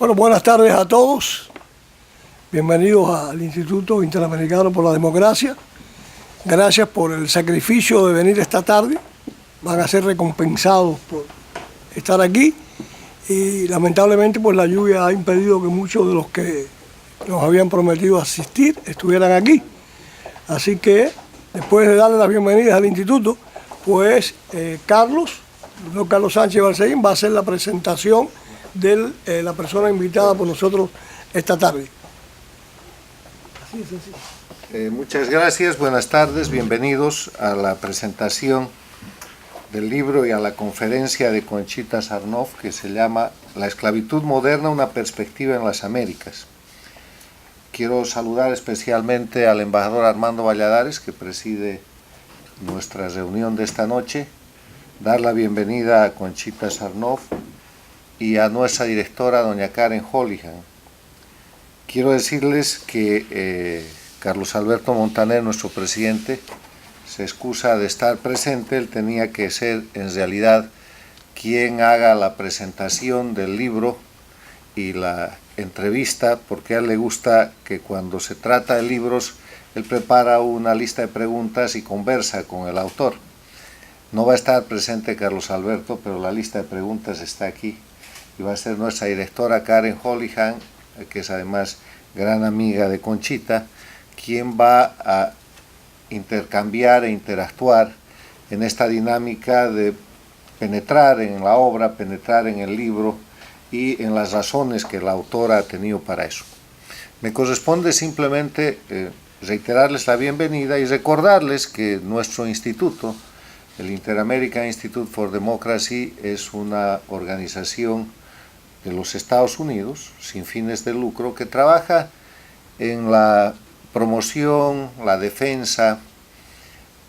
Bueno, buenas tardes a todos. Bienvenidos al Instituto Interamericano por la Democracia. Gracias por el sacrificio de venir esta tarde. Van a ser recompensados por estar aquí. Y lamentablemente pues la lluvia ha impedido que muchos de los que nos habían prometido asistir estuvieran aquí. Así que después de darle las bienvenidas al instituto, pues Carlos Sánchez Balseguín va a hacer la presentación de la persona invitada por nosotros esta tarde. Así es, así. Muchas gracias, buenas tardes, bienvenidos a la presentación del libro y a la conferencia de Conchita Sarnoff que se llama La esclavitud moderna, una perspectiva en las Américas. Quiero saludar especialmente al embajador Armando Valladares, que preside nuestra reunión de esta noche, dar la bienvenida a Conchita Sarnoff y a nuestra directora, doña Karen Holihan. Quiero decirles que Carlos Alberto Montaner, nuestro presidente, se excusa de estar presente. Él tenía que ser en realidad quien haga la presentación del libro y la entrevista, porque a él le gusta que cuando se trata de libros, él prepara una lista de preguntas y conversa con el autor. No va a estar presente Carlos Alberto, pero la lista de preguntas está aquí. Y va a ser nuestra directora Karen Holihan, que es además gran amiga de Conchita, quien va a intercambiar e interactuar en esta dinámica de penetrar en la obra, penetrar en el libro y en las razones que la autora ha tenido para eso. Me corresponde simplemente reiterarles la bienvenida y recordarles que nuestro instituto, el Inter-American Institute for Democracy, es una organización de los Estados Unidos, sin fines de lucro, que trabaja en la promoción, la defensa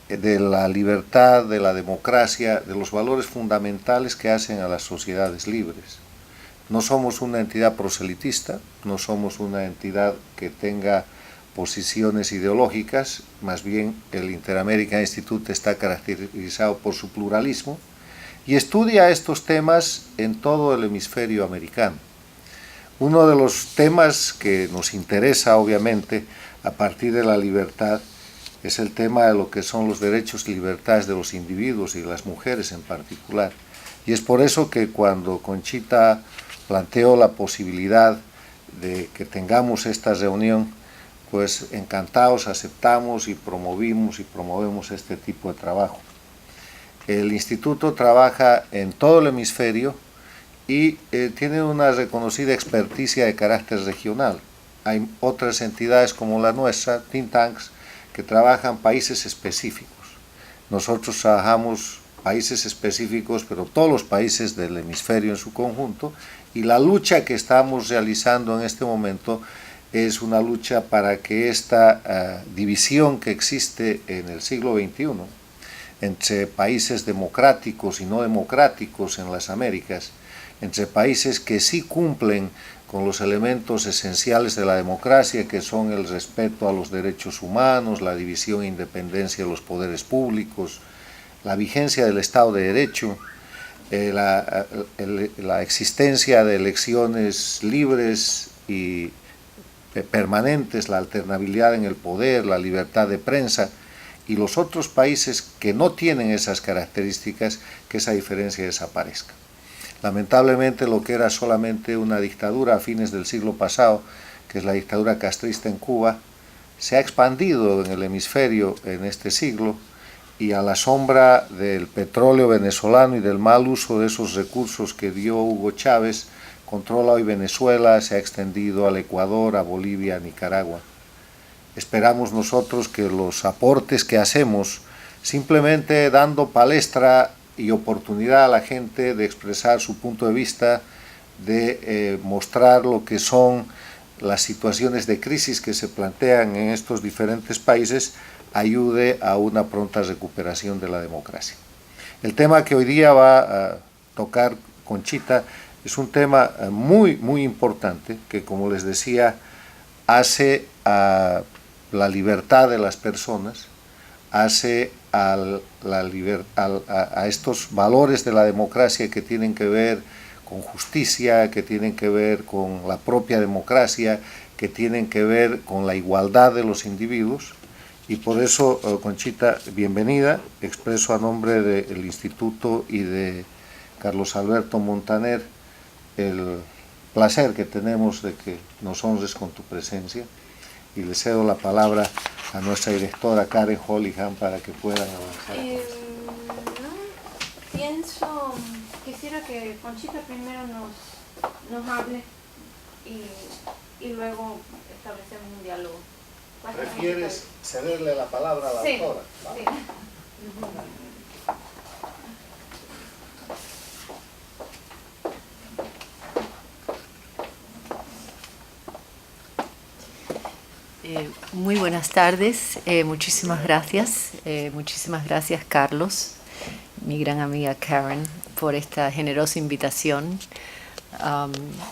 de la libertad, de la democracia, de los valores fundamentales que hacen a las sociedades libres. No somos una entidad proselitista, no somos una entidad que tenga posiciones ideológicas, más bien el Inter-American Institute está caracterizado por su pluralismo y estudia estos temas en todo el hemisferio americano. Uno de los temas que nos interesa, obviamente, a partir de la libertad, es el tema de lo que son los derechos y libertades de los individuos y de las mujeres en particular. Y es por eso que cuando Conchita planteó la posibilidad de que tengamos esta reunión, pues encantados aceptamos y promovemos este tipo de trabajo. El instituto trabaja en todo el hemisferio y tiene una reconocida experticia de carácter regional. Hay otras entidades como la nuestra, think tanks, que trabajan países específicos. Nosotros trabajamos países específicos, pero todos los países del hemisferio en su conjunto, y la lucha que estamos realizando en este momento es una lucha para que esta división que existe en el siglo XXI entre países democráticos y no democráticos en las Américas, entre países que sí cumplen con los elementos esenciales de la democracia, que son el respeto a los derechos humanos, la división e independencia de los poderes públicos, la vigencia del Estado de Derecho, la existencia de elecciones libres y permanentes, la alternabilidad en el poder, la libertad de prensa, y los otros países que no tienen esas características, que esa diferencia desaparezca. Lamentablemente lo que era solamente una dictadura a fines del siglo pasado, que es la dictadura castrista en Cuba, se ha expandido en el hemisferio en este siglo, y a la sombra del petróleo venezolano y del mal uso de esos recursos que dio Hugo Chávez, controla hoy Venezuela, se ha extendido al Ecuador, a Bolivia, a Nicaragua. Esperamos nosotros que los aportes que hacemos, simplemente dando palestra y oportunidad a la gente de expresar su punto de vista, de mostrar lo que son las situaciones de crisis que se plantean en estos diferentes países, ayude a una pronta recuperación de la democracia. El tema que hoy día va a tocar Conchita es un tema muy importante, que, como les decía, hace a la libertad de las personas, hace a estos valores de la democracia que tienen que ver con justicia, que tienen que ver con la propia democracia, que tienen que ver con la igualdad de los individuos. Y por eso, Conchita, bienvenida. Expreso a nombre del Instituto y de Carlos Alberto Montaner el placer que tenemos de que nos honres con tu presencia. Y le cedo la palabra a nuestra directora Karen Holihan para que puedan avanzar. Quisiera que Conchita primero nos hable y luego establecemos un diálogo. ¿Prefieres cederle la palabra a la autora? ¿Vale? Sí. Muy buenas tardes, muchísimas gracias Carlos, mi gran amiga Karen, por esta generosa invitación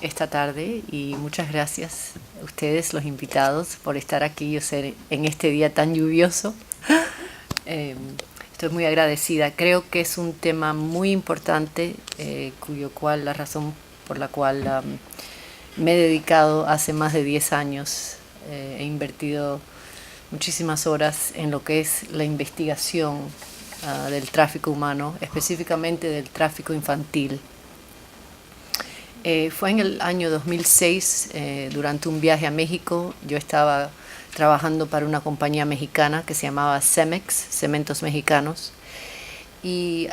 esta tarde, y muchas gracias a ustedes, los invitados, por estar aquí en este día tan lluvioso. Estoy muy agradecida. Creo que es un tema muy importante, la razón por la cual me he dedicado hace más de 10 años. He invertido muchísimas horas en lo que es la investigación del tráfico humano, específicamente del tráfico infantil. Fue en el año 2006, durante un viaje a México. Yo estaba trabajando para una compañía mexicana que se llamaba Cemex, Cementos Mexicanos, y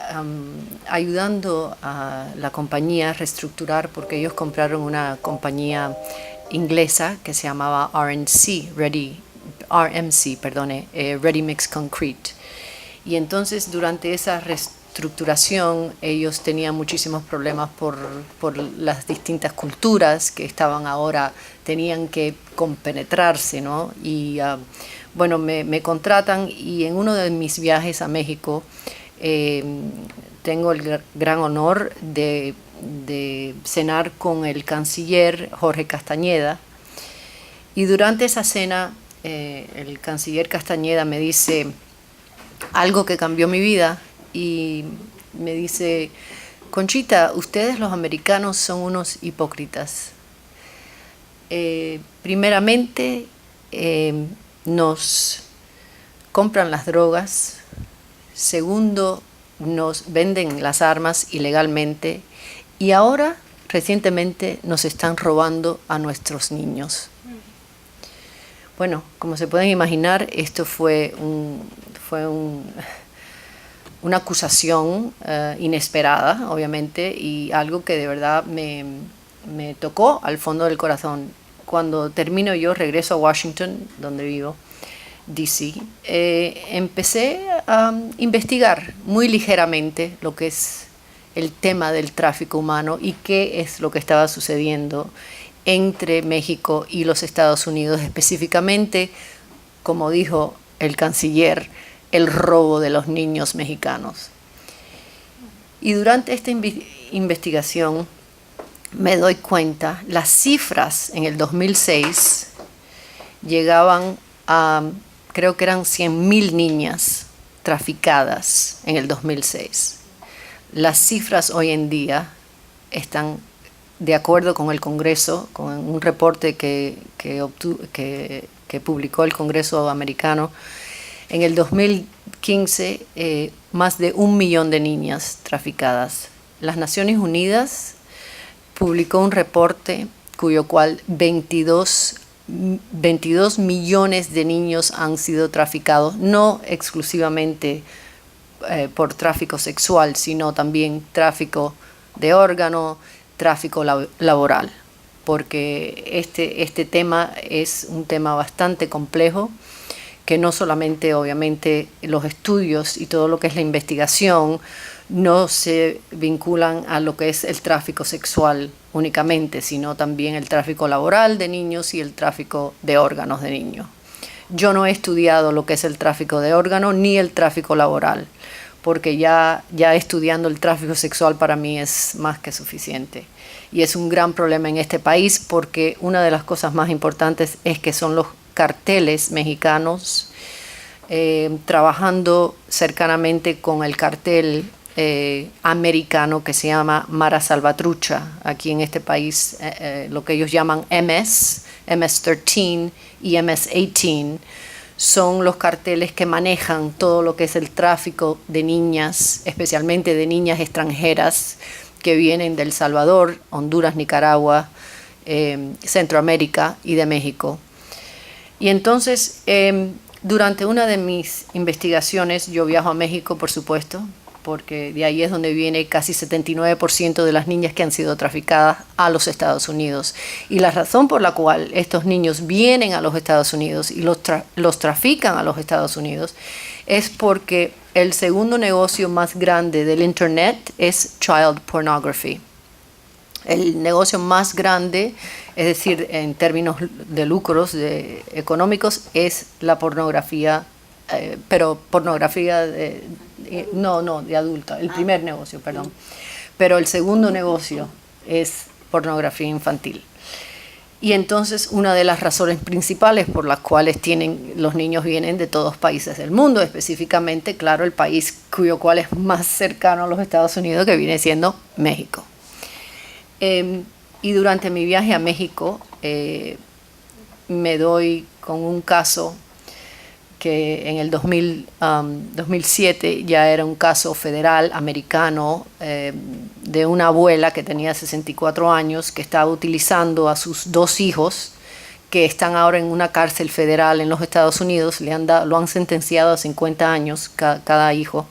ayudando a la compañía a reestructurar, porque ellos compraron una compañía inglesa que se llamaba Ready Mix Concrete. Y entonces durante esa reestructuración ellos tenían muchísimos problemas por las distintas culturas que tenían que compenetrarse, ¿no? Y me contratan, y en uno de mis viajes a México tengo el gran honor de cenar con el canciller Jorge Castañeda, y durante esa cena el canciller Castañeda me dice algo que cambió mi vida, y me dice: Conchita, ustedes los americanos son unos hipócritas. Primeramente nos compran las drogas, segundo nos venden las armas ilegalmente, y ahora, recientemente, nos están robando a nuestros niños. Bueno, como se pueden imaginar, esto fue una acusación inesperada, obviamente, y algo que de verdad me tocó al fondo del corazón. Cuando termino, yo regreso a Washington, donde vivo, D.C., empecé a investigar muy ligeramente lo que es el tema del tráfico humano y qué es lo que estaba sucediendo entre México y los Estados Unidos, específicamente, como dijo el canciller, el robo de los niños mexicanos. Y durante esta investigación me doy cuenta, las cifras en el 2006 llegaban a, creo que eran 100,000 niñas traficadas en el 2006. Las cifras hoy en día están, de acuerdo con el Congreso, con un reporte que publicó el Congreso americano, en el 2015 más de 1 millón de niñas traficadas. Las Naciones Unidas publicó un reporte cuyo cual 22 millones de niños han sido traficados, no exclusivamente por tráfico sexual, sino también tráfico de órganos, tráfico laboral, porque este tema es un tema bastante complejo, que no solamente, obviamente, los estudios y todo lo que es la investigación no se vinculan a lo que es el tráfico sexual únicamente, sino también el tráfico laboral de niños y el tráfico de órganos de niños. Yo no he estudiado lo que es el tráfico de órganos ni el tráfico laboral, porque ya estudiando el tráfico sexual para mí es más que suficiente. Y es un gran problema en este país, porque una de las cosas más importantes es que son los carteles mexicanos trabajando cercanamente con el cartel americano que se llama Mara Salvatrucha. Aquí en este país lo que ellos llaman MS-13 y MS-18 son los carteles que manejan todo lo que es el tráfico de niñas, especialmente de niñas extranjeras que vienen de El Salvador, Honduras, Nicaragua, Centroamérica y de México. Y entonces, durante una de mis investigaciones, yo viajo a México, por supuesto, porque de ahí es donde viene casi 79% de las niñas que han sido traficadas a los Estados Unidos. Y la razón por la cual estos niños vienen a los Estados Unidos y los trafican a los Estados Unidos es porque el segundo negocio más grande del Internet es child pornography. El negocio más grande, es decir, en términos de lucros económicos, es la pornografía, pero pornografía de adulta, el primer negocio, perdón. Pero el segundo negocio es pornografía infantil. Y entonces una de las razones principales por las cuales los niños vienen de todos países del mundo, específicamente, claro, el país cual es más cercano a los Estados Unidos, que viene siendo México. Y durante mi viaje a México me doy con un caso que en el 2007 ya era un caso federal americano de una abuela que tenía 64 años que estaba utilizando a sus 2 hijos que están ahora en una cárcel federal en los Estados Unidos. Lo han sentenciado a 50 años cada hijo.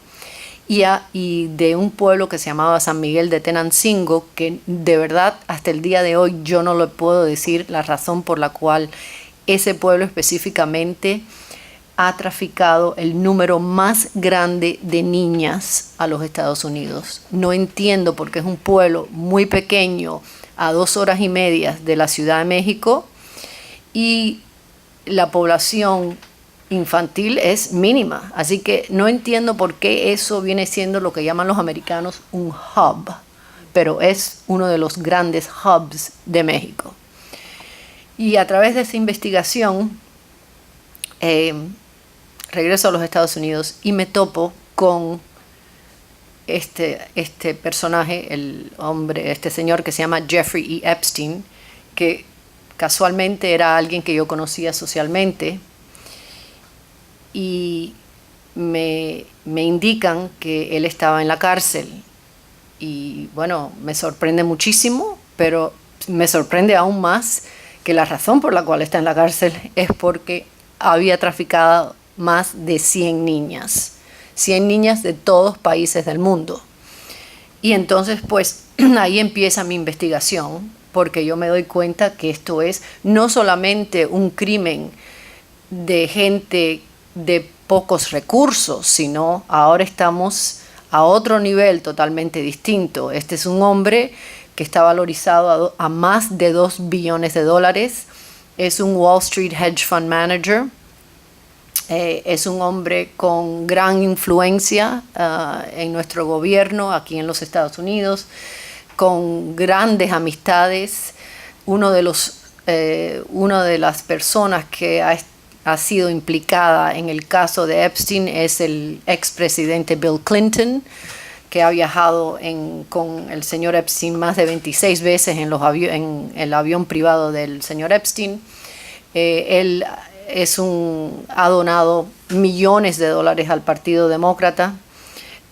Y de un pueblo que se llamaba San Miguel de Tenancingo, que de verdad hasta el día de hoy yo no le puedo decir la razón por la cual ese pueblo específicamente ha traficado el número más grande de niñas a los Estados Unidos. No entiendo, porque es un pueblo muy pequeño, a 2 horas y media de la Ciudad de México, y la población infantil es mínima, así que no entiendo por qué eso viene siendo lo que llaman los americanos un hub, pero es uno de los grandes hubs de México. Y a través de esa investigación regreso a los Estados Unidos y me topo con este personaje, este señor que se llama Jeffrey E. Epstein, que casualmente era alguien que yo conocía socialmente, y me indican que él estaba en la cárcel. Y bueno, me sorprende muchísimo, pero me sorprende aún más que la razón por la cual está en la cárcel es porque había traficado más de 100 niñas de todos países del mundo. Y entonces pues ahí empieza mi investigación, porque yo me doy cuenta que esto es no solamente un crimen de gente de pocos recursos, sino ahora estamos a otro nivel totalmente distinto. Este es un hombre que está valorizado a más de $2 billones, es un Wall Street hedge fund manager, es un hombre con gran influencia en nuestro gobierno aquí en los Estados Unidos, con grandes amistades. Una de las personas que ha sido implicada en el caso de Epstein es el expresidente Bill Clinton, que ha viajado con el señor Epstein más de 26 veces en el avión privado del señor Epstein. Él ha donado millones de dólares al Partido Demócrata.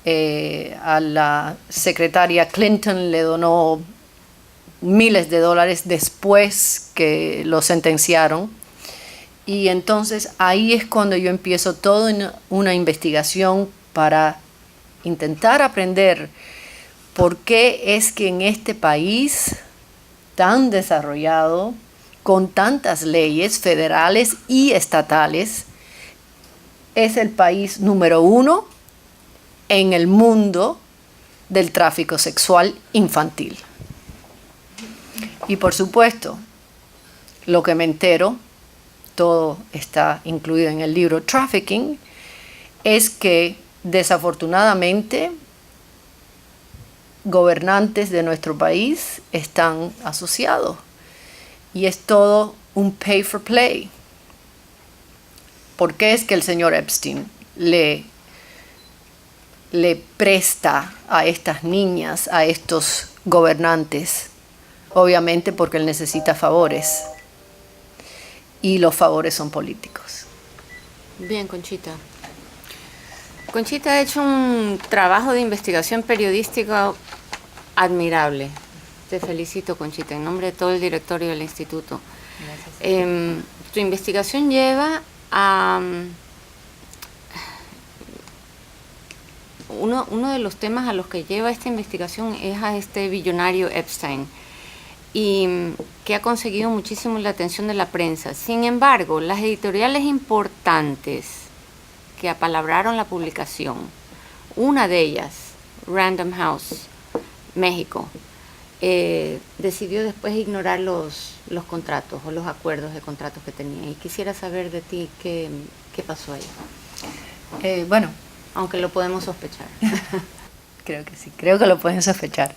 A la secretaria Clinton le donó miles de dólares después que lo sentenciaron. Y entonces ahí es cuando yo empiezo toda una investigación para intentar aprender por qué es que en este país tan desarrollado, con tantas leyes federales y estatales, es el país número 1 en el mundo del tráfico sexual infantil. Y por supuesto, lo que me entero, todo está incluido en el libro Trafficking, es que desafortunadamente gobernantes de nuestro país están asociados y es todo un pay for play. ¿Por qué es que el señor Epstein le le presta a estas niñas, a estos gobernantes, obviamente porque él necesita favores y los favores son políticos. Bien, Conchita. Conchita ha hecho un trabajo de investigación periodística admirable. Te felicito, Conchita, en nombre de todo el directorio del instituto. Tu investigación lleva a... Uno de los temas a los que lleva esta investigación es a este billonario Epstein, y que ha conseguido muchísimo la atención de la prensa. Sin embargo, las editoriales importantes que apalabraron la publicación, una de ellas, Random House, México, decidió después ignorar los contratos o los acuerdos de contratos que tenía. Y quisiera saber de ti qué pasó ahí. Bueno, aunque lo podemos sospechar. Creo que sí, creo que lo pueden sospechar.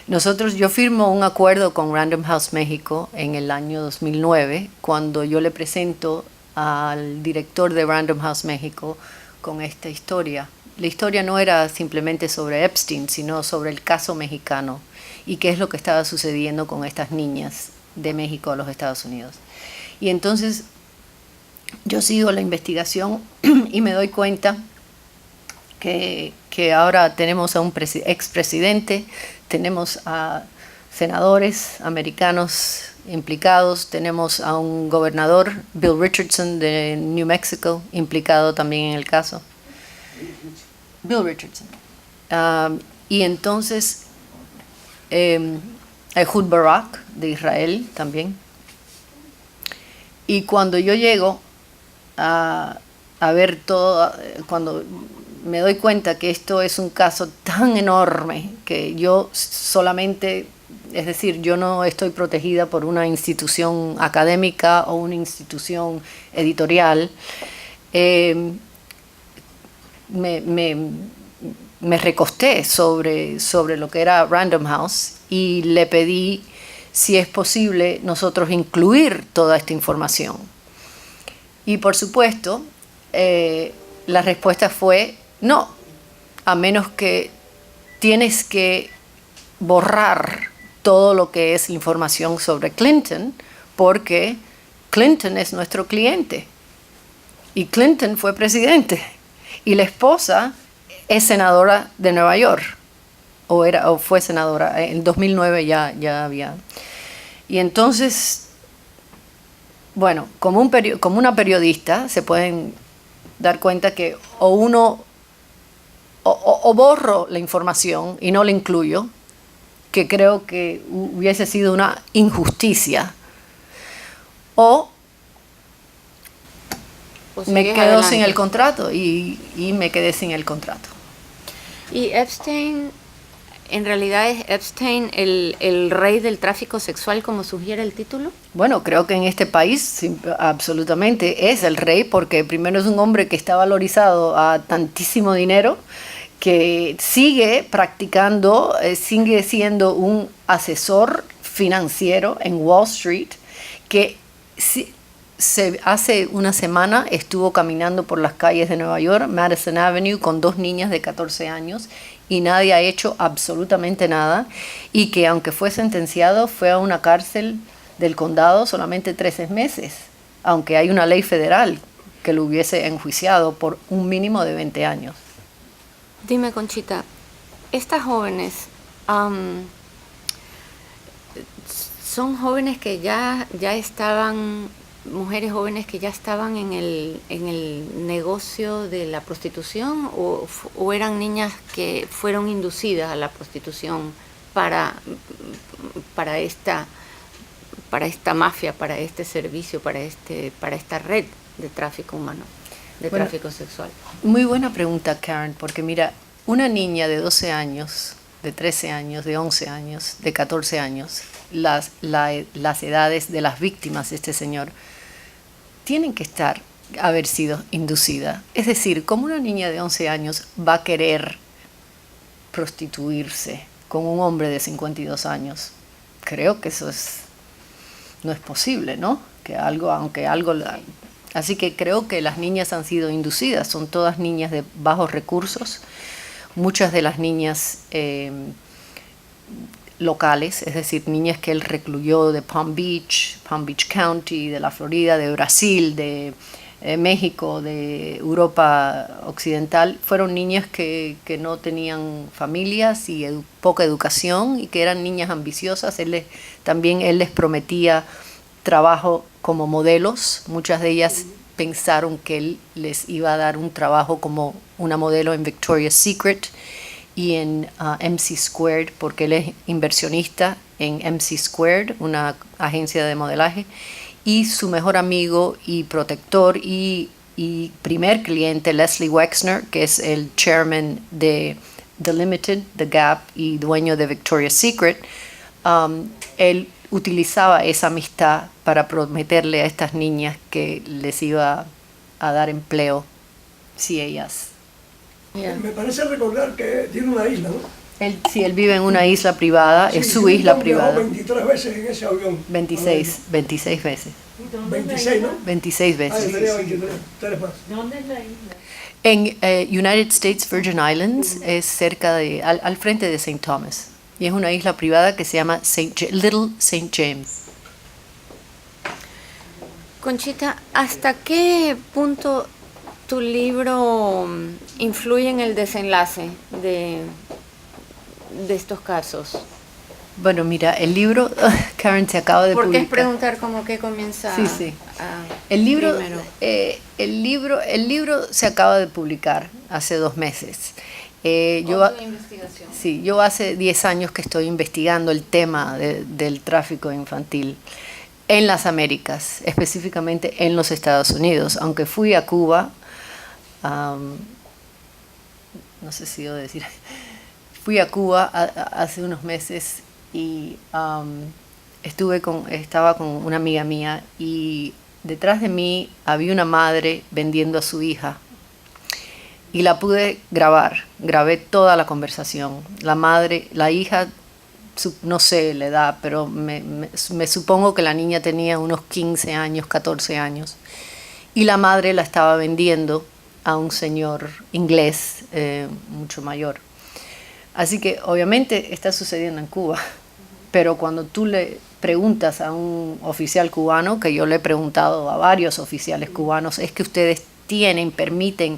Yo firmo un acuerdo con Random House México en el año 2009, cuando yo le presento al director de Random House México con esta historia. La historia no era simplemente sobre Epstein, sino sobre el caso mexicano y qué es lo que estaba sucediendo con estas niñas de México a los Estados Unidos. Y entonces yo sigo la investigación y me doy cuenta que ahora tenemos a un expresidente, tenemos a senadores americanos implicados, tenemos a un gobernador, Bill Richardson de New Mexico, implicado también en el caso. Bill Richardson. Y entonces Ehud Barak de Israel también. Y cuando yo llego a ver todo, cuando me doy cuenta que esto es un caso tan enorme que yo solamente, es decir, yo no estoy protegida por una institución académica o una institución editorial, me recosté sobre lo que era Random House y le pedí si es posible nosotros incluir toda esta información. Y por supuesto, la respuesta fue no, a menos que tienes que borrar todo lo que es información sobre Clinton, porque Clinton es nuestro cliente y Clinton fue presidente y la esposa es senadora de Nueva York, o fue senadora, en 2009 ya había. Y entonces, bueno, como una periodista se pueden dar cuenta que o borro la información y no la incluyo, que creo que hubiese sido una injusticia, o me quedo adelante sin el contrato y me quedé sin el contrato. Y Epstein, ¿en realidad es Epstein el rey del tráfico sexual, como sugiere el título? Bueno, creo que en este país sí, absolutamente es el rey, porque primero es un hombre que está valorizado a tantísimo dinero, que sigue practicando, sigue siendo un asesor financiero en Wall Street, que hace una semana estuvo caminando por las calles de Nueva York, Madison Avenue, con 2 niñas de 14 años, y nadie ha hecho absolutamente nada, y que aunque fue sentenciado, fue a una cárcel del condado solamente 13 meses, aunque hay una ley federal que lo hubiese enjuiciado por un mínimo de 20 años. Dime, Conchita, estas jóvenes son jóvenes que ya estaban, mujeres jóvenes que ya estaban en el negocio de la prostitución, o eran niñas que fueron inducidas a la prostitución para esta mafia, para este servicio, para esta red de tráfico humano, de tráfico sexual. Muy buena pregunta, Karen, porque mira, una niña de 12 años, de 13 años, de 11 años, de 14 años, las edades de las víctimas de este señor, tienen que haber sido inducida. Es decir, ¿cómo una niña de 11 años va a querer prostituirse con un hombre de 52 años? Creo que eso no es posible, ¿no? Así que creo que las niñas han sido inducidas, son todas niñas de bajos recursos. muchas de las niñas locales, es decir, niñas que él recluyó de Palm Beach County, de la Florida, de Brasil, de México, de Europa Occidental, fueron niñas que no tenían familias y poca educación y que eran niñas ambiciosas. También él les prometía trabajo como modelos. Muchas de ellas pensaron que él les iba a dar un trabajo como una modelo en Victoria's Secret y en MC Squared, porque él es inversionista en MC Squared, una agencia de modelaje, y su mejor amigo y protector y primer cliente, Leslie Wexner, que es el chairman de The Limited, The Gap y dueño de Victoria's Secret, él utilizaba esa amistad para prometerle a estas niñas que les iba a dar empleo si ellas... Me parece recordar que tiene una isla, ¿no? Él vive en una isla privada, Sí, es su isla viajó privada. 23 veces en ese avión. 26 veces. 26, ¿no? 26 Ah, veces. yo tenía 23, 3 más. ¿Dónde es la isla? En United States Virgin Islands, es cerca de, al frente de St. Thomas. Y es una isla privada que se llama Little St. James. Conchita, ¿hasta qué punto tu libro influye en el desenlace de estos casos? Bueno, mira, el libro, Karen, se acaba de Porque es publicar. preguntar cómo que comienza. Sí. El libro, primero. el libro se acaba de publicar hace 2 meses. Investigación. Sí, yo hace 10 años que estoy investigando el tema del tráfico infantil en las Américas, específicamente en los Estados Unidos. Aunque fui a Cuba, no sé si debo decir, fui a Cuba hace unos meses y estaba con una amiga mía y detrás de mí había una madre vendiendo a su hija. Y la pude grabar, grabé toda la conversación. La hija, no sé la edad, pero me supongo que la niña tenía unos 15 años, 14 años. Y la madre la estaba vendiendo a un señor inglés mucho mayor. Así que obviamente está sucediendo en Cuba. Pero cuando tú le preguntas a un oficial cubano, que yo le he preguntado a varios oficiales cubanos, es que ustedes permiten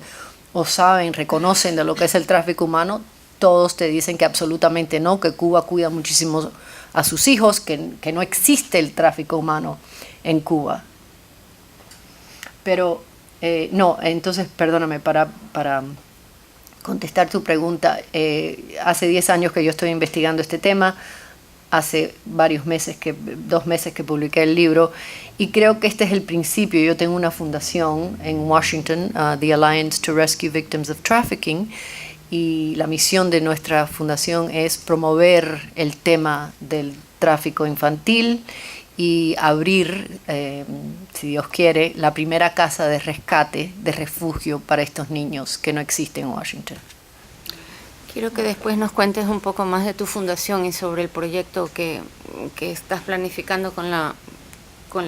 o saben, reconocen de lo que es el tráfico humano, todos te dicen que absolutamente no, que Cuba cuida muchísimo a sus hijos, que no existe el tráfico humano en Cuba. Pero no, entonces perdóname, para contestar tu pregunta, hace 10 años que yo estoy investigando este tema, hace 2 meses que publiqué el libro, y creo que este es el principio. Yo tengo una fundación en Washington, The Alliance to Rescue Victims of Trafficking, y la misión de nuestra fundación es promover el tema del tráfico infantil y abrir, si Dios quiere, la primera casa de rescate, de refugio para estos niños que no existe en Washington. Quiero que después nos cuentes un poco más de tu fundación y sobre el proyecto que estás planificando con la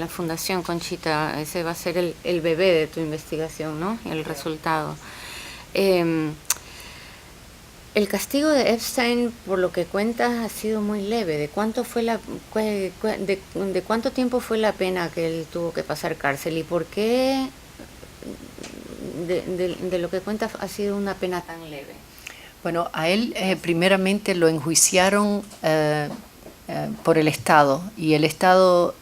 fundación, Conchita. Ese va a ser el bebé de tu investigación, ¿no? El resultado. El castigo de Epstein, por lo que cuentas, ha sido muy leve. ¿De cuánto tiempo fue la pena que él tuvo que pasar cárcel? ¿Y por qué de lo que cuentas ha sido una pena tan leve? Bueno, a él primeramente lo enjuiciaron por el Estado, y el Estado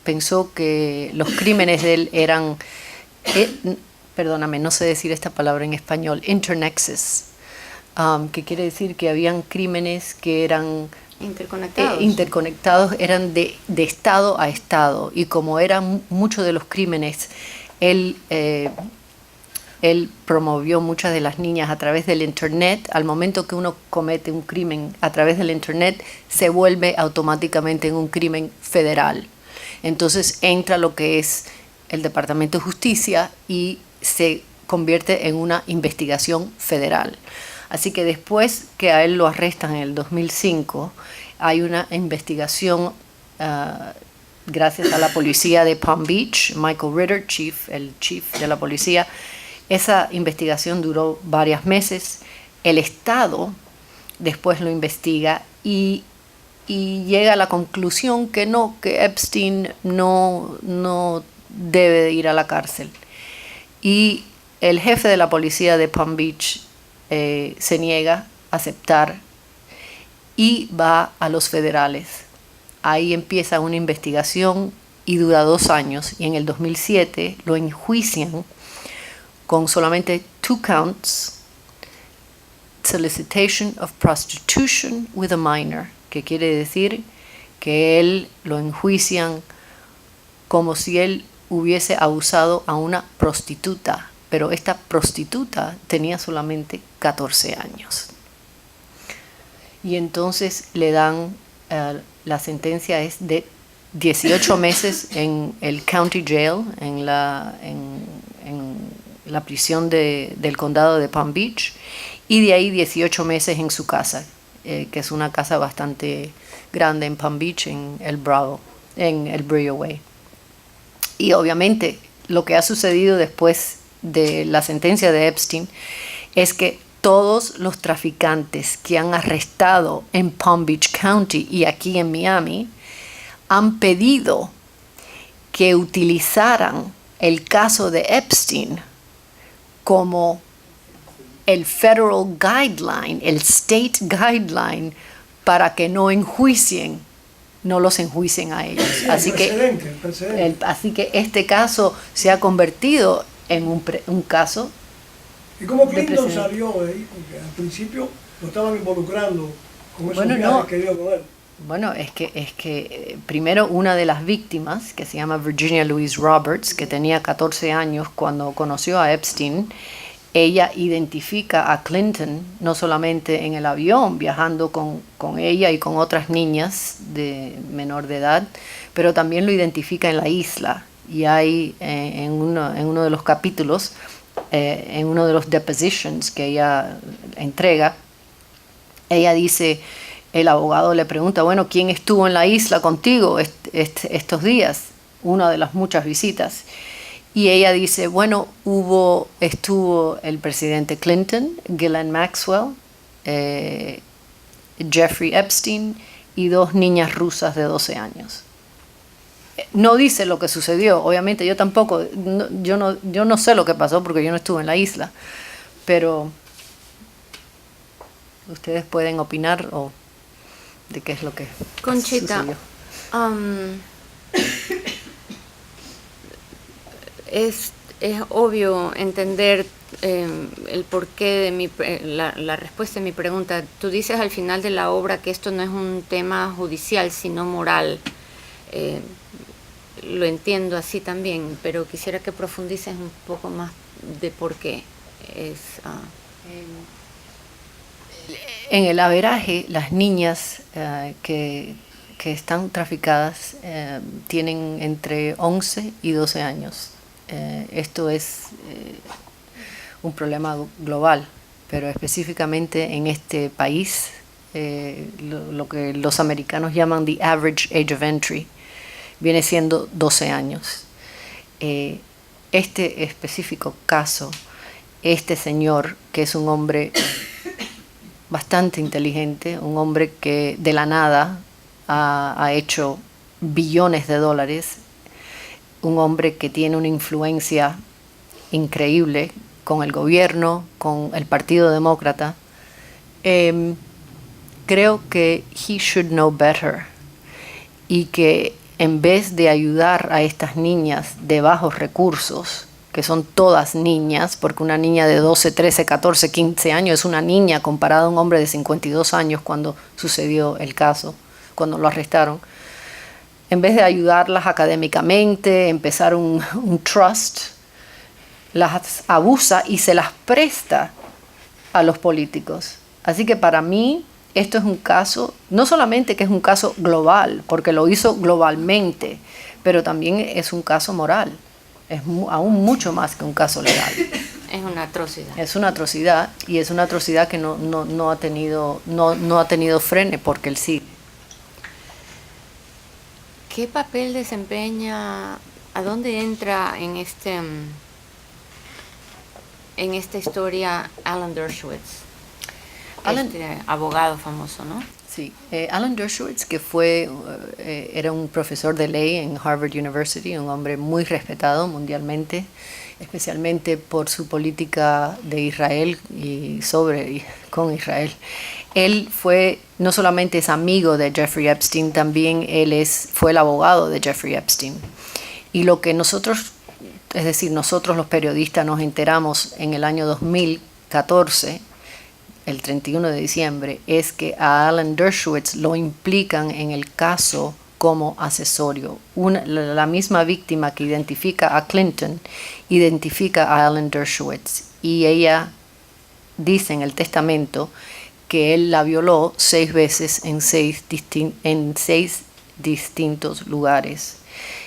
pensó que los crímenes de él eran, perdóname, no sé decir esta palabra en español, internexes, que quiere decir que habían crímenes que eran interconectados, eran de Estado a Estado, y como eran muchos de los crímenes, él promovió muchas de las niñas a través del Internet. Al momento que uno comete un crimen a través del Internet, se vuelve automáticamente en un crimen federal. Entonces entra lo que es el Departamento de Justicia y se convierte en una investigación federal. Así que después que a él lo arrestan en el 2005, hay una investigación gracias a la policía de Palm Beach, Michael Ritter, el chief de la policía. Esa investigación duró varios meses. el Estado después lo investiga y llega a la conclusión que no, que Epstein no debe de ir a la cárcel. Y el jefe de la policía de Palm Beach se niega a aceptar y va a los federales. Ahí empieza una investigación y dura 2 años, y en el 2007 lo enjuician con solamente 2 counts: solicitation of prostitution with a minor, que quiere decir que él lo enjuician como si él hubiese abusado a una prostituta, pero esta prostituta tenía solamente 14 años. Y entonces le dan, la sentencia es de 18 meses en el county jail, en la prisión del condado de Palm Beach, y de ahí 18 meses en su casa, que es una casa bastante grande en Palm Beach, en el Brio Way. Y obviamente lo que ha sucedido después de la sentencia de Epstein es que todos los traficantes que han arrestado en Palm Beach County y aquí en Miami han pedido que utilizaran el caso de Epstein como el federal guideline, el state guideline, para que no los enjuicien a ellos. Sí, precedente. Así que este caso se ha convertido en un caso. ¿Y cómo Clinton salió de ahí? Porque al principio lo estaban involucrando con esos viajes que dio con él. Bueno, es que primero una de las víctimas, que se llama Virginia Louise Roberts, que tenía 14 años cuando conoció a Epstein, ella identifica a Clinton no solamente en el avión, viajando con ella y con otras niñas de menor de edad, pero también lo identifica en la isla. Y hay en uno de los capítulos, en uno de los depositions que ella entrega, ella dice, el abogado le pregunta, bueno, ¿quién estuvo en la isla contigo estos días? Una de las muchas visitas. Y ella dice, bueno, estuvo el presidente Clinton, Ghislaine Maxwell, Jeffrey Epstein y 2 niñas rusas de 12 años. No dice lo que sucedió, obviamente yo tampoco, yo no sé lo que pasó porque yo no estuve en la isla, pero ustedes pueden opinar o de qué es lo que Conchita, sucedió. Es obvio entender el porqué de la respuesta a mi pregunta. Tú dices al final de la obra que esto no es un tema judicial, sino moral. Lo entiendo así también, pero quisiera que profundices un poco más de por qué es... En el averaje, las niñas que están traficadas tienen entre 11 y 12 años. Esto es un problema global, pero específicamente en este país, lo que los americanos llaman the average age of entry, viene siendo 12 años. Este específico caso, este señor, que es un hombre bastante inteligente, un hombre que de la nada ha hecho billones de dólares, un hombre que tiene una influencia increíble con el gobierno, con el Partido Demócrata, creo que he should know better, y que en vez de ayudar a estas niñas de bajos recursos, que son todas niñas, porque una niña de 12, 13, 14, 15 años es una niña comparada a un hombre de 52 años cuando sucedió el caso, cuando lo arrestaron, en vez de ayudarlas académicamente, empezar un trust, las abusa y se las presta a los políticos. Así que para mí esto es un caso, no solamente que es un caso global, porque lo hizo globalmente, pero también es un caso moral. Es aún mucho más que un caso legal. Es una atrocidad. Es una atrocidad, y es una atrocidad que no ha tenido freno porque él sigue. ¿Qué papel desempeña, a dónde entra en esta historia Alan Dershowitz? Alan- este abogado famoso, ¿no? Sí, Alan Dershowitz, que era un profesor de ley en Harvard University, un hombre muy respetado mundialmente, especialmente por su política de Israel y con Israel. Él no solamente es amigo de Jeffrey Epstein, también fue el abogado de Jeffrey Epstein. Y lo que nosotros los periodistas nos enteramos en el año 2014, el 31 de diciembre, es que a Alan Dershowitz lo implican en el caso como accesorio. La misma víctima que identifica a Clinton identifica a Alan Dershowitz, y ella dice en el testamento que él la violó 6 veces en 6 distintos lugares.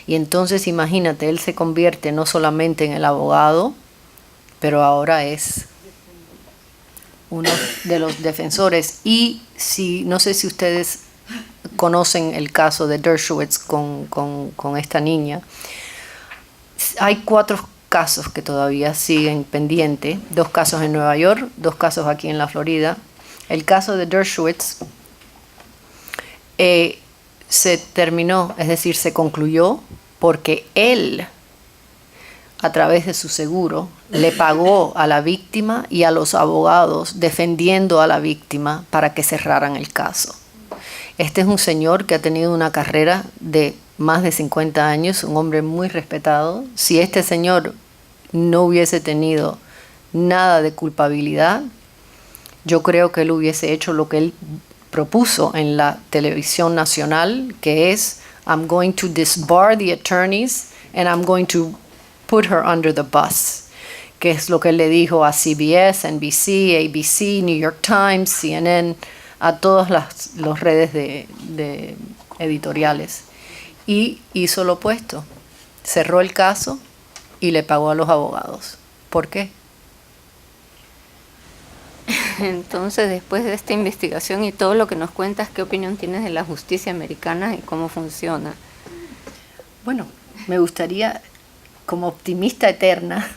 Y entonces imagínate, él se convierte no solamente en el abogado, pero ahora es uno de los defensores. Y no sé si ustedes conocen el caso de Dershowitz con esta niña. Hay 4 casos que todavía siguen pendientes, 2 casos en Nueva York, 2 casos aquí en la Florida. El caso de Dershowitz se terminó, es decir, se concluyó porque él, a través de su seguro, le pagó a la víctima y a los abogados defendiendo a la víctima para que cerraran el caso. Este es un señor que ha tenido una carrera de más de 50 años, un hombre muy respetado. Si este señor no hubiese tenido nada de culpabilidad, yo creo que él hubiese hecho lo que él propuso en la televisión nacional, que es: I'm going to disbar the attorneys and I'm going to put her under the bus, que es lo que él le dijo a CBS, NBC, ABC, New York Times, CNN, a todas las redes de editoriales. Y hizo lo opuesto, cerró el caso y le pagó a los abogados. ¿Por qué? Entonces, después de esta investigación y todo lo que nos cuentas, ¿qué opinión tienes de la justicia americana y cómo funciona? Bueno, me gustaría, como optimista eterna,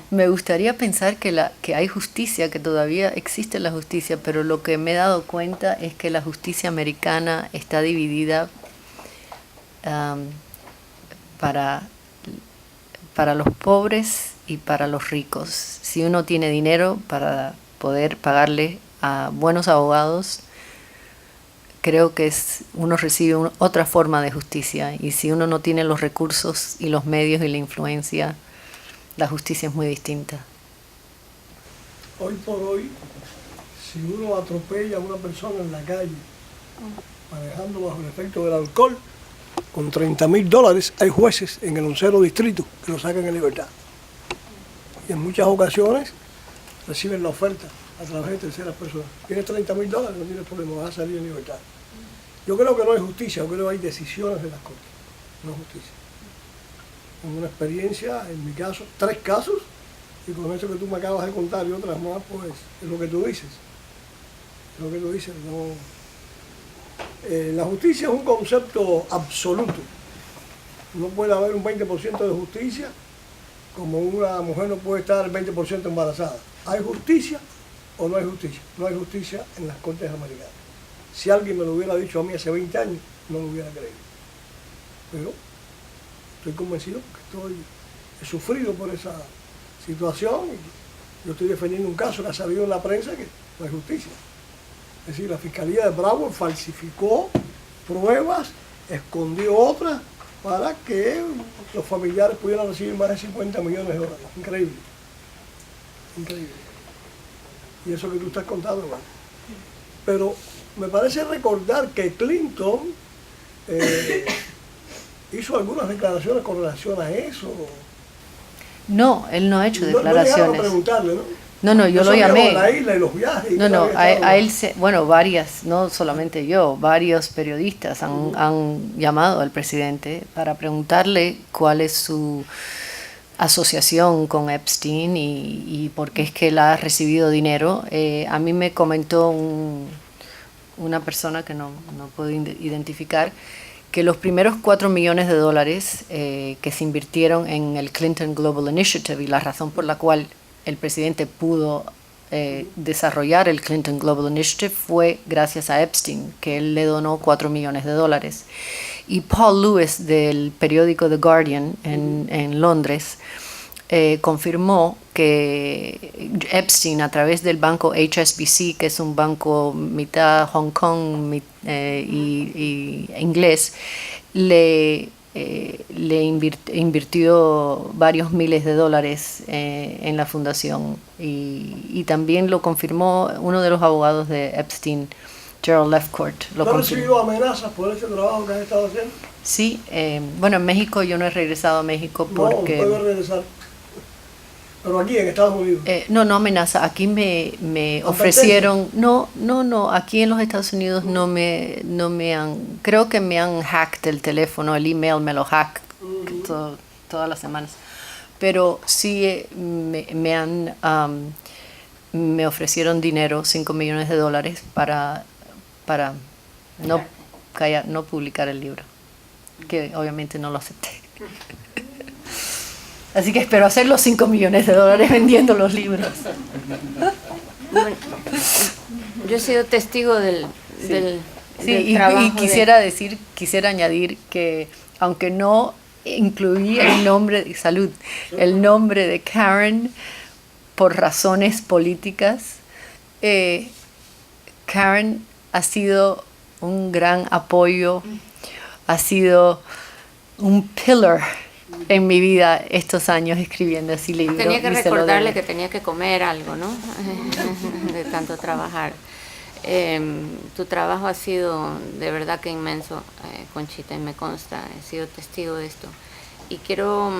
me gustaría pensar que hay justicia, que todavía existe la justicia, pero lo que me he dado cuenta es que la justicia americana está dividida para los pobres y para los ricos. Si uno tiene dinero para poder pagarle a buenos abogados, creo que uno recibe otra forma de justicia, y si uno no tiene los recursos y los medios y la influencia, la justicia es muy distinta. Hoy por hoy, si uno atropella a una persona en la calle manejando bajo el efecto del alcohol, con $30,000 hay jueces en el 11º distrito que lo sacan en libertad. Y en muchas ocasiones reciben la oferta a través de terceras personas. Tienes $30,000, no tienes problema, vas a salir en libertad. Yo creo que no hay justicia, yo creo que hay decisiones de las cortes, no justicia. En una experiencia, en mi caso, 3 casos, y con eso que tú me acabas de contar y otras más, pues es lo que tú dices. Es lo que tú dices, no. La justicia es un concepto absoluto. No puede haber un 20% de justicia, como una mujer no puede estar el 20% embarazada. ¿Hay justicia o no hay justicia? No hay justicia en las cortes americanas. Si alguien me lo hubiera dicho a mí hace 20 años, no lo hubiera creído. Pero estoy convencido porque he sufrido por esa situación, y yo estoy defendiendo un caso que ha salido en la prensa que no hay justicia. Es decir, la Fiscalía de Broward falsificó pruebas, escondió otras para que los familiares pudieran recibir más de $50 millones. Increíble. Increíble. Y eso que tú estás contando, hermano. Pero me parece recordar que Clinton hizo algunas declaraciones con relación a eso. No, él no ha hecho No declaraciones. llegaron a preguntarle, ¿no? No, yo lo llamé. La isla y los viajes. No, a él, no solamente yo, varios periodistas han llamado al presidente para preguntarle cuál es su asociación con Epstein y por qué es que él ha recibido dinero. A mí me comentó una persona que no puedo identificar, que los primeros $4 millones que se invirtieron en el Clinton Global Initiative, y la razón por la cual el presidente pudo desarrollar el Clinton Global Initiative fue gracias a Epstein, que él le donó $4 millones. Y Paul Lewis del periódico The Guardian en Londres confirmó que Epstein, a través del banco HSBC, que es un banco mitad Hong Kong y inglés, le invirtió varios miles de dólares en la fundación, y también lo confirmó uno de los abogados de Epstein, Gerald Lefcourt. ¿No has recibido amenazas por este trabajo que has estado haciendo? Sí, bueno, en México yo no he regresado a México porque... No, puedo regresar. Pero aquí en Estados Unidos. No amenaza. Aquí me ofrecieron... No, aquí en los Estados Unidos no me han... Creo que me han hacked el teléfono, el email me lo hack todas las semanas. Pero sí me ofrecieron dinero, $5 millones para no publicar el libro, que obviamente no lo acepté. Así que espero hacer los $5 millones vendiendo los libros. Bueno, yo he sido testigo del trabajo. Y quisiera añadir que, aunque no incluí el nombre de Karen por razones políticas, Karen ha sido un gran apoyo, ha sido un pillar en mi vida estos años escribiendo ese libro. Tenía que recordarle que tenía que comer algo, ¿no? De tanto trabajar. Tu trabajo ha sido de verdad que inmenso, Conchita, y me consta, he sido testigo de esto. Y quiero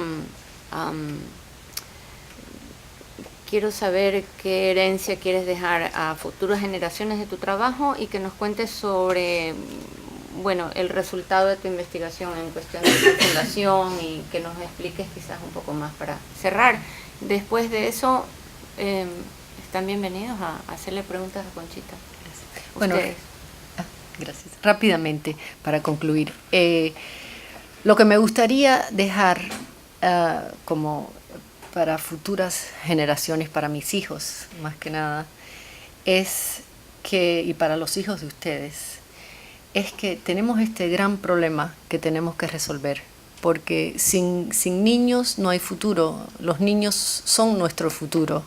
saber qué herencia quieres dejar a futuras generaciones de tu trabajo, y que nos cuentes sobre, bueno, el resultado de tu investigación en cuestión de tu fundación, y que nos expliques quizás un poco más para cerrar. Después de eso, están bienvenidos a hacerle preguntas a Conchita. Bueno, gracias. Rápidamente, para concluir, lo que me gustaría dejar como para futuras generaciones, para mis hijos, más que nada, es que, y para los hijos de ustedes, es que tenemos este gran problema que tenemos que resolver, porque sin niños no hay futuro. Los niños son nuestro futuro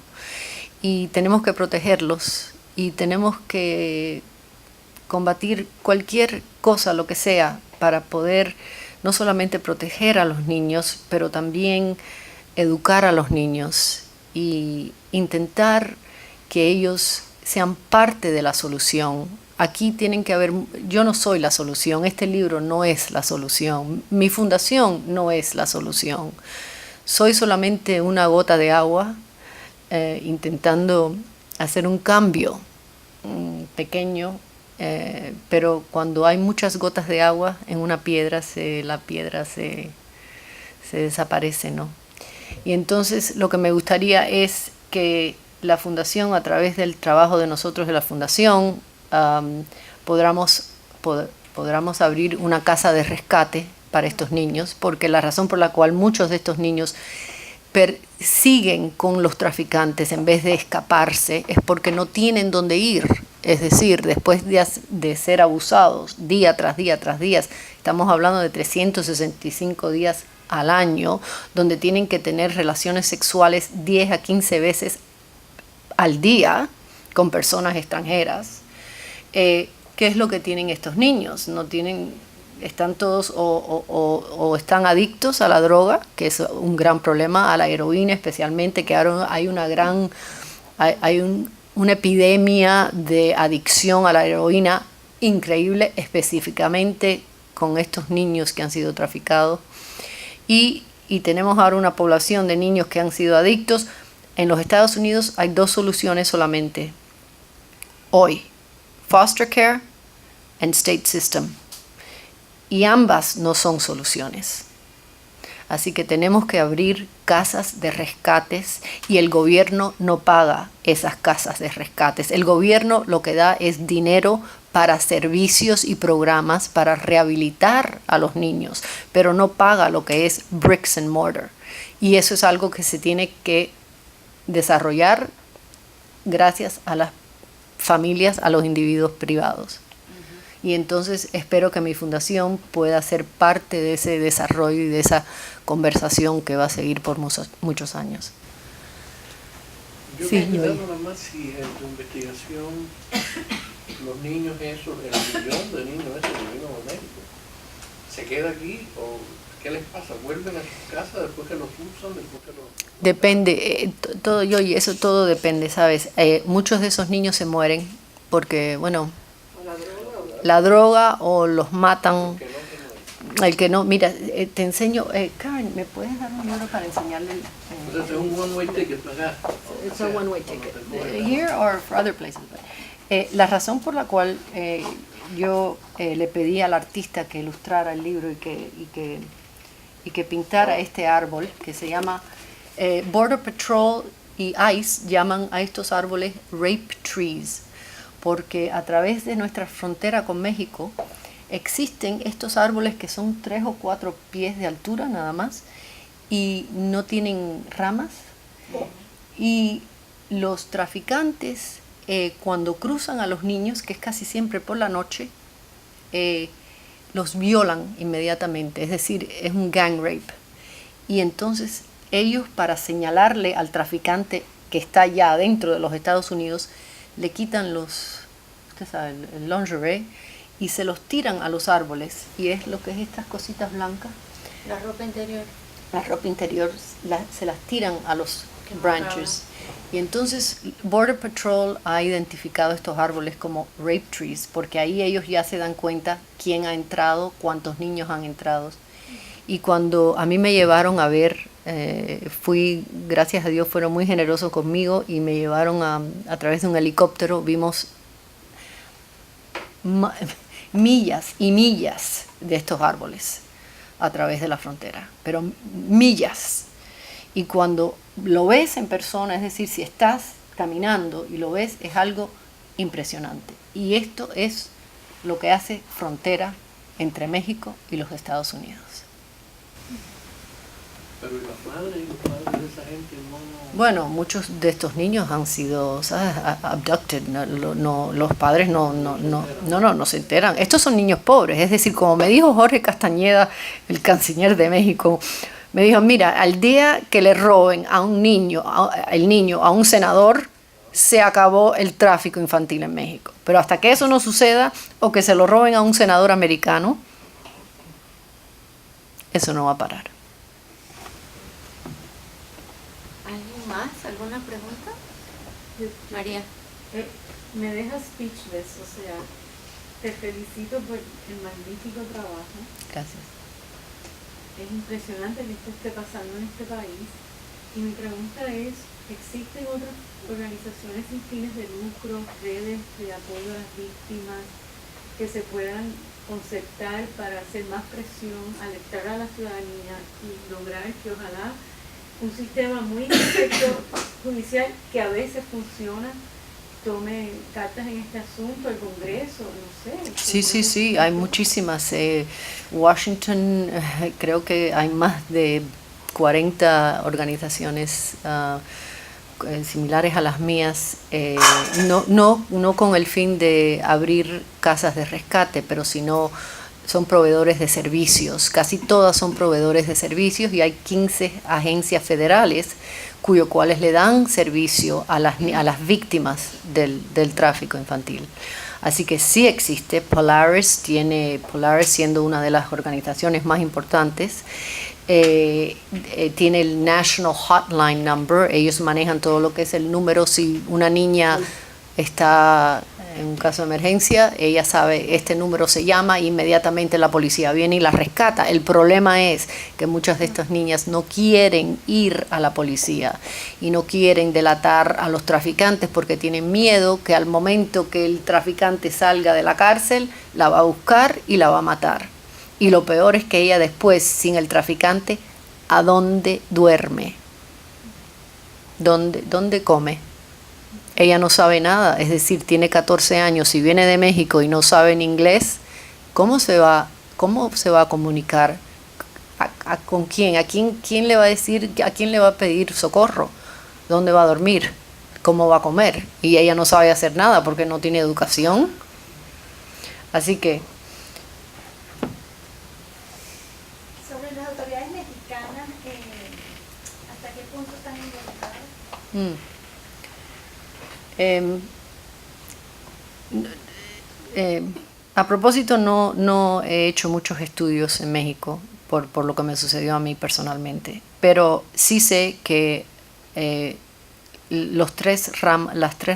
y tenemos que protegerlos, y tenemos que combatir cualquier cosa, lo que sea, para poder no solamente proteger a los niños, pero también educar a los niños y intentar que ellos sean parte de la solución. Aquí tienen que haber, yo no soy la solución, este libro no es la solución, mi fundación no es la solución. Soy solamente una gota de agua intentando hacer un cambio pequeño, pero cuando hay muchas gotas de agua en una piedra, la piedra se desaparece, ¿no? Y entonces lo que me gustaría es que la fundación, a través del trabajo de nosotros de la fundación, podamos abrir una casa de rescate para estos niños, porque la razón por la cual muchos de estos niños siguen con los traficantes en vez de escaparse es porque no tienen dónde ir. Es decir, después de ser abusados día tras día tras día, estamos hablando de 365 días al año, donde tienen que tener relaciones sexuales 10 a 15 veces al día con personas extranjeras. ¿Qué es lo que tienen estos niños? No tienen, están todos o están adictos a la droga, que es un gran problema, a la heroína especialmente, que ahora hay una epidemia de adicción a la heroína increíble, específicamente con estos niños que han sido traficados. Y tenemos ahora una población de niños que han sido adictos. En los Estados Unidos hay 2 soluciones solamente hoy: foster care and state system. Y ambas no son soluciones. Así que tenemos que abrir casas de rescates, y el gobierno no paga esas casas de rescates. El gobierno lo que da es dinero para servicios y programas para rehabilitar a los niños, pero no paga lo que es bricks and mortar. Y eso es algo que se tiene que desarrollar gracias a las familias, a los individuos privados. Y entonces espero que mi fundación pueda ser parte de ese desarrollo y de esa conversación que va a seguir por muchos años. Yo Sí, quería Joey. nada más si en tu investigación los niños esos, el millón de niños esos que vino de México, ¿se queda aquí o qué les pasa? ¿Vuelven a su casa después que los usan, después que los...? Depende, todo, yo, y eso todo depende, ¿sabes? Muchos de esos niños se mueren porque, bueno, la droga o los matan. Que no se mueren. El que no, mira, te enseño, Karen, ¿me puedes dar un libro para enseñarle? Entonces es un one-way ticket para acá. It's a one-way ticket. Here or for other places. La razón por la cual yo le pedí al artista que ilustrara el libro y que pintara este árbol que se llama Border Patrol y ICE llaman a estos árboles rape trees, porque a través de nuestra frontera con México existen estos árboles que son 3 o 4 pies de altura nada más y no tienen ramas, y los traficantes cuando cruzan a los niños, que es casi siempre por la noche, los violan inmediatamente, es decir, es un gang rape. Y entonces ellos, para señalarle al traficante que está ya adentro de los Estados Unidos, le quitan usted sabe, el lingerie y se los tiran a los árboles, y es lo que es estas cositas blancas. La ropa interior. La ropa interior se las tiran a los branches. Y entonces Border Patrol ha identificado estos árboles como rape trees, porque ahí ellos ya se dan cuenta quién ha entrado, cuántos niños han entrado. Y cuando a mí me llevaron a ver, gracias a Dios fueron muy generosos conmigo y me llevaron a través de un helicóptero, vimos millas y millas de estos árboles a través de la frontera, pero millas. Y cuando lo ves en persona, es decir, si estás caminando y lo ves, es algo impresionante. Y esto es lo que hace frontera entre México y los Estados Unidos. Pero ¿y las madres y los padres de esa gente no...? Bueno, muchos de estos niños han sido, ¿sabes?, abducted. Los padres no se enteran. Estos son niños pobres. Es decir, como me dijo Jorge Castañeda, el canciller de México, me dijo, mira, al día que le roben a un niño, a un senador, se acabó el tráfico infantil en México. Pero hasta que eso no suceda, o que se lo roben a un senador americano, eso no va a parar. ¿Alguien más? ¿Alguna pregunta? María. Me deja speechless, o sea, te felicito por el magnífico trabajo. Gracias. Es impresionante que esto esté pasando en este país. Y mi pregunta es, ¿existen otras organizaciones sin fines de lucro, redes de apoyo a las víctimas que se puedan concertar para hacer más presión, alertar a la ciudadanía y lograr que ojalá un sistema muy perfecto judicial que a veces funciona tome cartas en este asunto, el Congreso, no sé? Sí, hay muchísimas. Washington, creo que hay más de 40 organizaciones similares a las mías, no con el fin de abrir casas de rescate, pero sino son proveedores de servicios. Casi todas son proveedores de servicios y hay 15 agencias federales cuales le dan servicio a las víctimas del tráfico infantil. Así que sí existe. Polaris siendo una de las organizaciones más importantes, tiene el National Hotline Number. Ellos manejan todo lo que es el número. Si una niña está en un caso de emergencia, ella sabe, este número se llama, e inmediatamente la policía viene y la rescata. El problema es que muchas de estas niñas no quieren ir a la policía y no quieren delatar a los traficantes porque tienen miedo que al momento que el traficante salga de la cárcel, la va a buscar y la va a matar. Y lo peor es que ella después, sin el traficante, ¿a dónde duerme? ¿Dónde come? Ella no sabe nada, es decir, tiene 14 años, si viene de México y no sabe en inglés, ¿cómo se va a comunicar? ¿Con quién? ¿Quién le va a decir? ¿A quién le va a pedir socorro? ¿Dónde va a dormir? cómo va a comer. Y ella no sabe hacer nada porque no tiene educación. Así que Sobre las autoridades mexicanas, ¿hasta qué punto están involucradas? A propósito, no he hecho muchos estudios en México por lo que me sucedió a mí personalmente, pero sí sé que las tres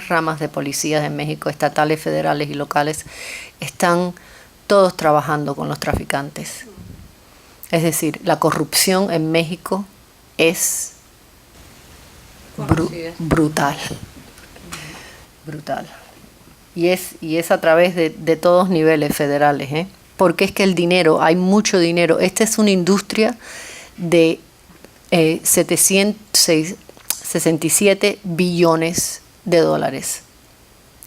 ramas de policías en México, estatales, federales y locales, están todos trabajando con los traficantes. Es decir, la corrupción en México es brutal. Brutal. Y es a través de todos niveles federales, ¿eh? Porque es que el dinero, hay mucho dinero. Esta es una industria de 767 billones de dólares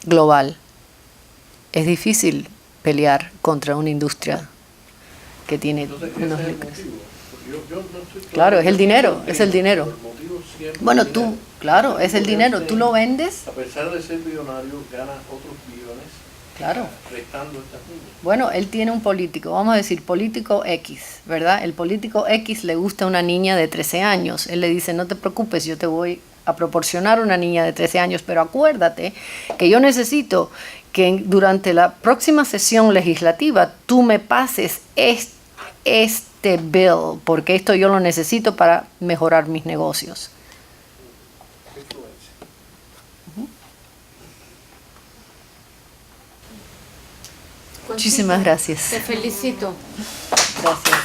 global. Es difícil pelear contra una industria que tiene Entonces, ese unos es el ricos. motivo. Porque yo no estoy Claro, es el dinero, es el El dinero. motivo siempre Bueno, es tú, dinero. claro, es el dinero. Tú lo vendes, A pesar de ser billonario, gana otros billones claro. restando a estas niñas. Bueno, él tiene un político, vamos a decir político X, ¿verdad? El político X le gusta a una niña de 13 años. Él le dice, no te preocupes, yo te voy a proporcionar una niña de 13 años, pero acuérdate que yo necesito que durante la próxima sesión legislativa tú me pases este bill, porque esto yo lo necesito para mejorar mis negocios. Influencia. Muchísimas gracias. Te felicito. Gracias.